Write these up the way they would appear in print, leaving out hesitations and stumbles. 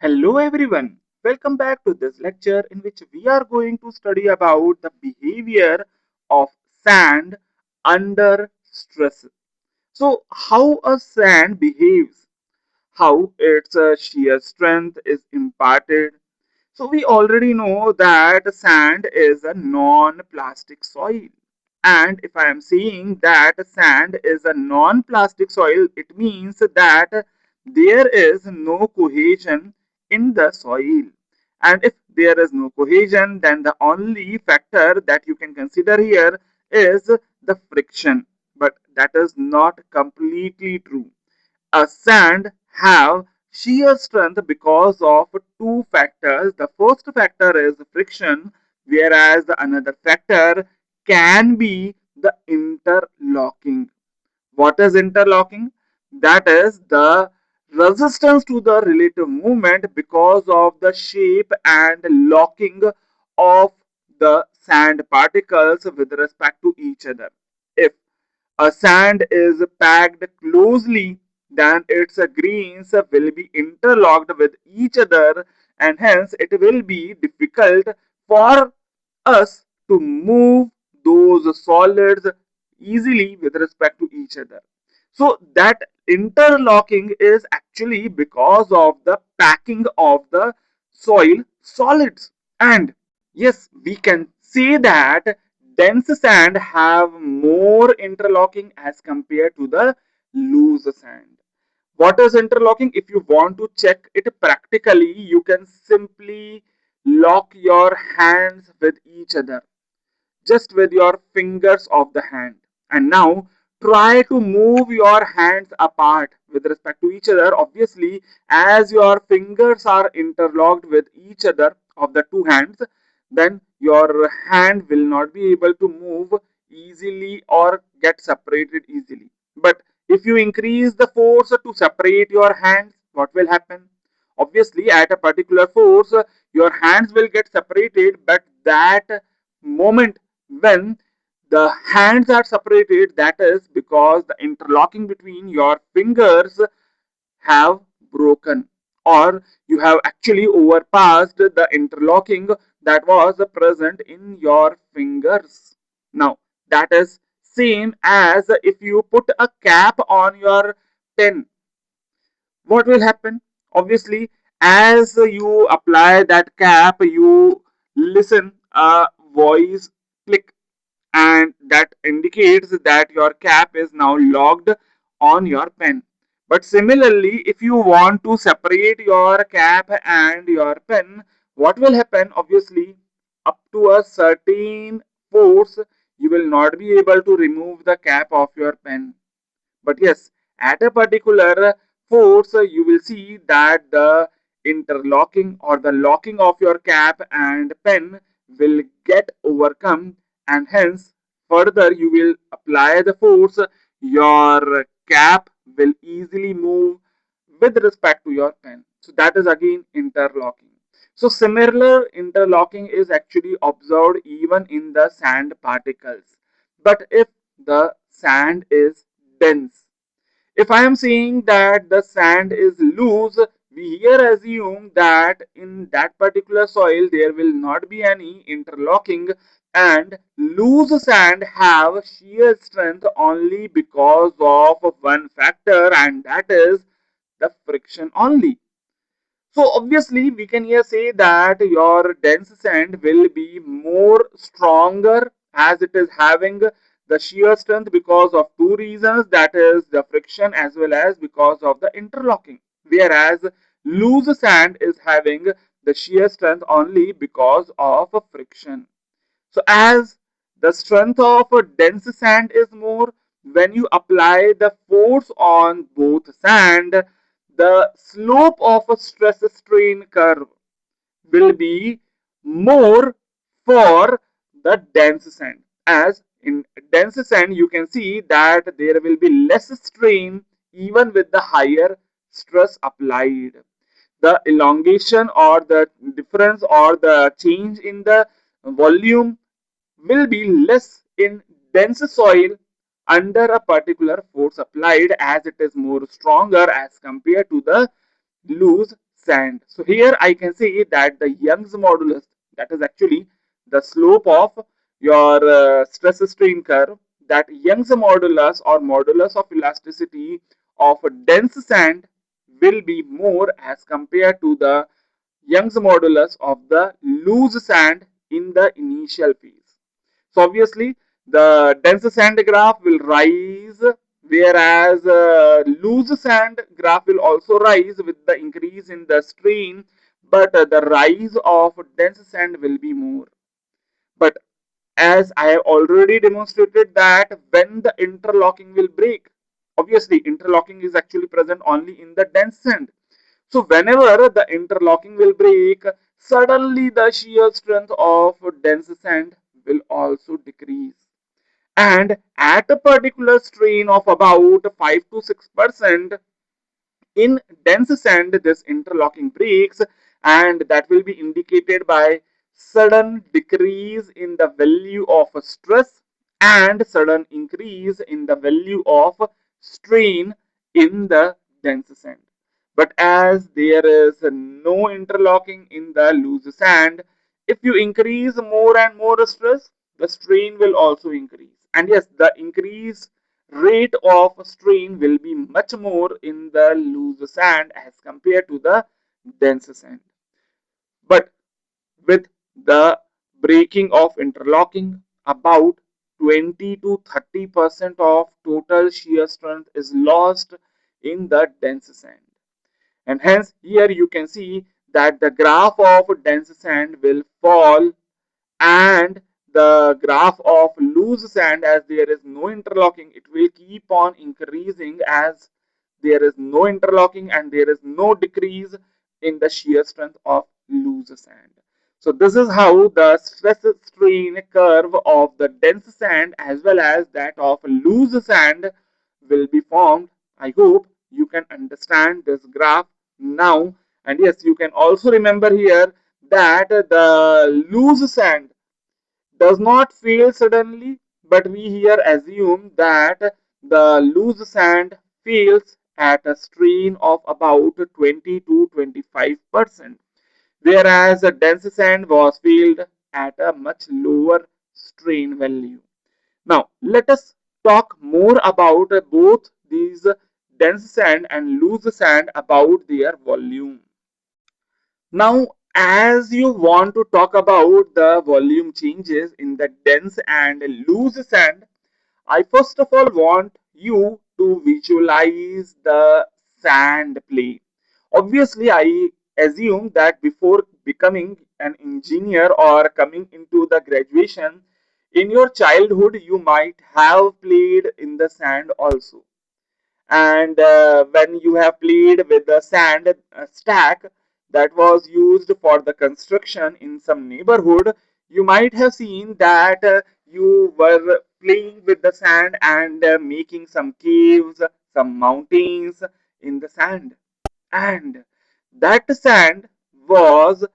Hello everyone, welcome back to this lecture in which we are going to study about the behavior of sand under stress. So how a sand behaves, how its shear strength is imparted. So we already know that sand is a non-plastic soil. And if I am saying that sand is a non-plastic soil, it means that there is no cohesion in the soil. And if there is no cohesion, then the only factor that you can consider here is the friction. But that is not completely true. A sand have shear strength because of two factors. The first factor is friction, whereas the another factor can be the interlocking. What is interlocking? That is the resistance to the relative movement because of the shape and locking of the sand particles with respect to each other. If a sand is packed closely, then its grains will be interlocked with each other, and hence it will be difficult for us to move those solids easily with respect to each other. So that interlocking is actually because of the packing of the soil solids. And yes, we can say that dense sand have more interlocking as compared to the loose sand. What is interlocking? If you want to check it practically, you can simply lock your hands with each other, just with your fingers of the hand. And now try to move your hands apart with respect to each other. Obviously, as your fingers are interlocked with each other of the two hands, then your hand will not be able to move easily or get separated easily. But if you increase the force to separate your hands, what will happen? Obviously, at a particular force, your hands will get separated, but that moment when the hands are separated, that is because the interlocking between your fingers have broken, or you have actually overpassed the interlocking that was present in your fingers. Now that is same as if you put a cap on your pen. What will happen? Obviously, as you apply that cap, you listen a voice click, and that indicates that your cap is now locked on your pen. But similarly, if you want to separate your cap and your pen, what will happen? Obviously, up to a certain force, you will not be able to remove the cap of your pen. But yes, at a particular force, you will see that the interlocking or the locking of your cap and pen will get overcome, and hence further you will apply the force, your cap will easily move with respect to your pen. So that is again interlocking. So similar interlocking is actually observed even in the sand particles. But if the sand is dense, if I am saying that the sand is loose, we here assume that in that particular soil there will not be any interlocking, and loose sand have shear strength only because of one factor, and that is the friction only. So obviously we can here say that your dense sand will be more stronger as it is having the shear strength because of two reasons, that is the friction as well as because of the interlocking. Whereas loose sand is having the shear strength only because of friction. So as the strength of a dense sand is more, when you apply the force on both sand, the slope of a stress strain curve will be more for the dense sand. As in dense sand, you can see that there will be less strain even with the higher stress applied. The elongation or the difference or the change in the volume will be less in dense soil under a particular force applied, as it is more stronger as compared to the loose sand. So here I can say that the Young's modulus, that is actually the slope of your stress strain curve, that Young's modulus or modulus of elasticity of a dense sand will be more as compared to the Young's modulus of the loose sand in the initial phase. So obviously the dense sand graph will rise, whereas loose sand graph will also rise with the increase in the strain, but the rise of dense sand will be more. But as I have already demonstrated that when the interlocking will break, obviously interlocking is actually present only in the dense sand. So whenever the interlocking will break, suddenly the shear strength of dense sand will also decrease. And at a particular strain of about 5 to 6%, in dense sand, this interlocking breaks, and that will be indicated by sudden decrease in the value of stress and sudden increase in the value of strain in the dense sand. But as there is no interlocking in the loose sand, if you increase more and more stress, the strain will also increase. And yes, the increase rate of strain will be much more in the loose sand as compared to the dense sand. But with the breaking of interlocking, about 20 to 30% of total shear strength is lost in the dense sand. And hence here you can see that the graph of dense sand will fall, and the graph of loose sand, as there is no interlocking, it will keep on increasing as there is no interlocking and there is no decrease in the shear strength of loose sand. So this is how the stress strain curve of the dense sand as well as that of loose sand will be formed. I hope you can understand this graph now. And yes, you can also remember here that the loose sand does not fail suddenly, but we here assume that the loose sand fails at a strain of about 20 to 25%, whereas the dense sand was failed at a much lower strain value. Now, let us talk more about both these dense sand and loose sand about their volume. Now, as you want to talk about the volume changes in the dense and loose sand, I first of all want you to visualize the sand play. Obviously, I assume that before becoming an engineer or coming into the graduation, in your childhood, you might have played in the sand also. And when you have played with the sand stack that was used for the construction in some neighborhood, you might have seen that you were playing with the sand and making some caves, some mountains in the sand. And that sand was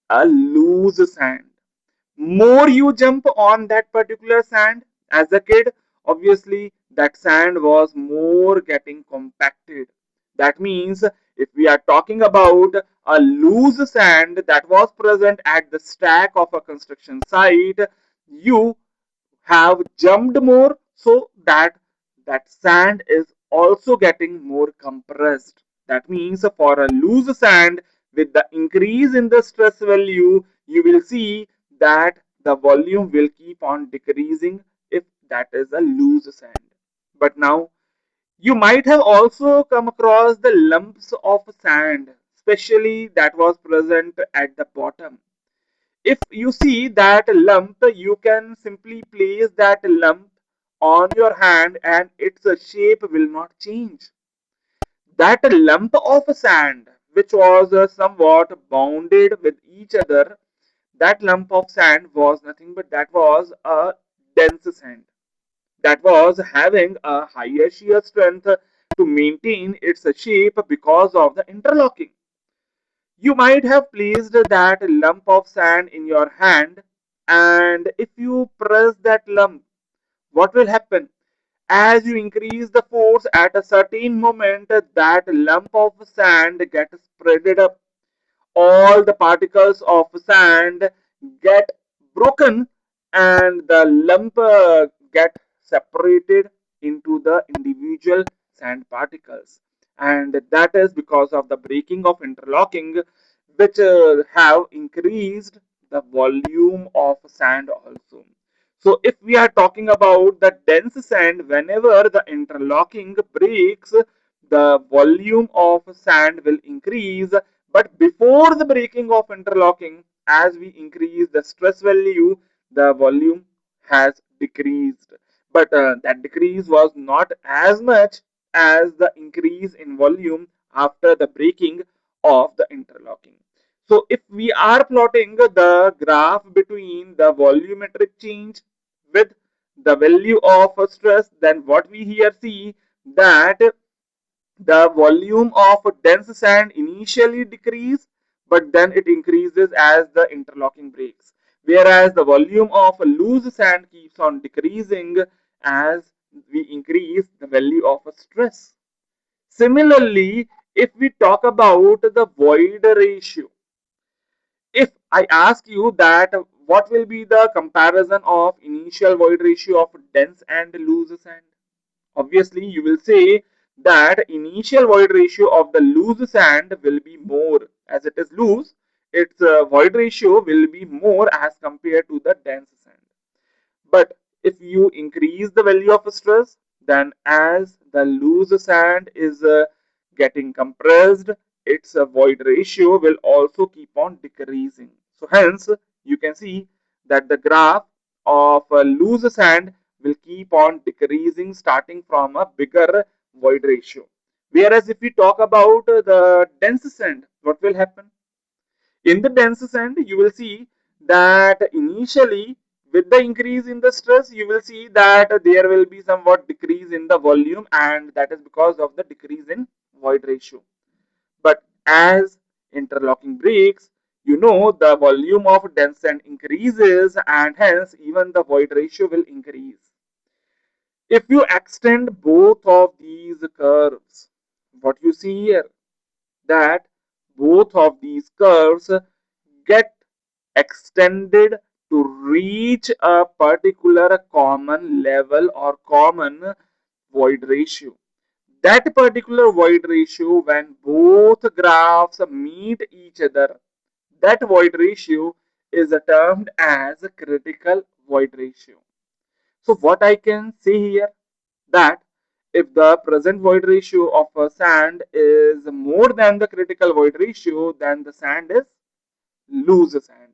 a loose sand. More you jump on that particular sand as a kid, obviously that sand was more getting compacted. That means if we are talking about a loose sand that was present at the stack of a construction site, you have jumped more, so that that sand is also getting more compressed. That means for a loose sand, with the increase in the stress value, you will see that the volume will keep on decreasing if that is a loose sand. But now you might have also come across the lumps of sand, especially that was present at the bottom. If you see that lump, you can simply place that lump on your hand and its shape will not change. That lump of sand, which was somewhat bounded with each other, that lump of sand was nothing but that was a dense sand that was having a higher shear strength to maintain its shape because of the interlocking. You might have placed that lump of sand in your hand, and if you press that lump, what will happen? as you increase the force at a certain moment, that lump of sand gets spreaded up. All the particles of sand get broken and the lump get separated into the individual sand particles, and that is because of the breaking of interlocking, which have increased the volume of sand also. So if we are talking about the dense sand, whenever the interlocking breaks, the volume of sand will increase. But before the breaking of interlocking, as we increase the stress value, the volume has decreased. But that decrease was not as much as the increase in volume after the breaking of the interlocking. So if we are plotting the graph between the volumetric change with the value of stress, then what we here see that the volume of dense sand initially decrease, but then it increases as the interlocking breaks. Whereas the volume of loose sand keeps on decreasing as we increase the value of stress. Similarly, if we talk about the void ratio, if I ask you that what will be the comparison of initial void ratio of dense and loose sand, obviously you will say that initial void ratio of the loose sand will be more, as it is loose, its void ratio will be more as compared to the dense sand. But if you increase the value of stress, then as the loose sand is getting compressed, its void ratio will also keep on decreasing. So hence, you can see that the graph of loose sand will keep on decreasing starting from a bigger void ratio. Whereas if we talk about the dense sand, what will happen? In the dense sand, you will see that initially with the increase in the stress, you will see that there will be somewhat decrease in the volume, and that is because of the decrease in void ratio. But as interlocking breaks, you know the volume of dense sand increases, and hence even the void ratio will increase. If you extend both of these curves, what you see here, that both of these curves get extended to reach a particular common level or common void ratio. That particular void ratio, when both graphs meet each other, that void ratio is termed as a critical void ratio. So what I can say here, that if the present void ratio of a sand is more than the critical void ratio, then the sand is loose sand.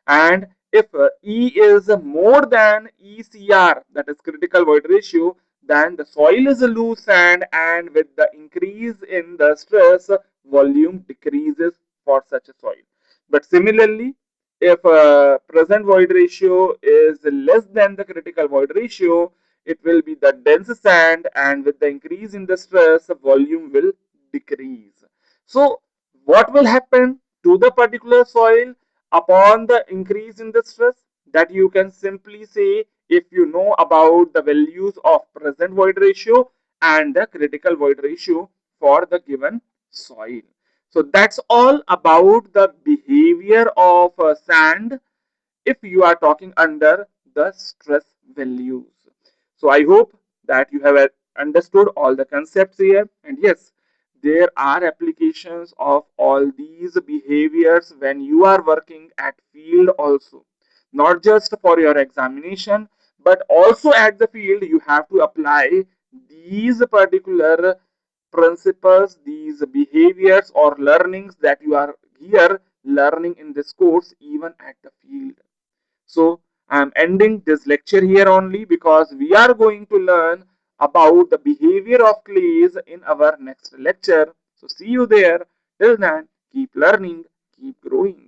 And if E is more than ECR, that is critical void ratio, then the soil is a loose sand, and with the increase in the stress, volume decreases for such a soil. But similarly, if present void ratio is less than the critical void ratio, it will be the dense sand, and with the increase in the stress, volume will decrease. So what will happen to the particular soil upon the increase in the stress? That you can simply say if you know about the values of present void ratio and the critical void ratio for the given soil. So that's all about the behavior of sand if you are talking under the stress values. So I hope that you have understood all the concepts here. And yes, there are applications of all these behaviors when you are working at field also. Not just for your examination, but also at the field you have to apply these particular principles, these behaviors or learnings that you are here learning in this course even at the field. So I'm ending this lecture here only because we are going to learn about the behavior of clays in our next lecture. So see you there. Till then, keep learning, keep growing.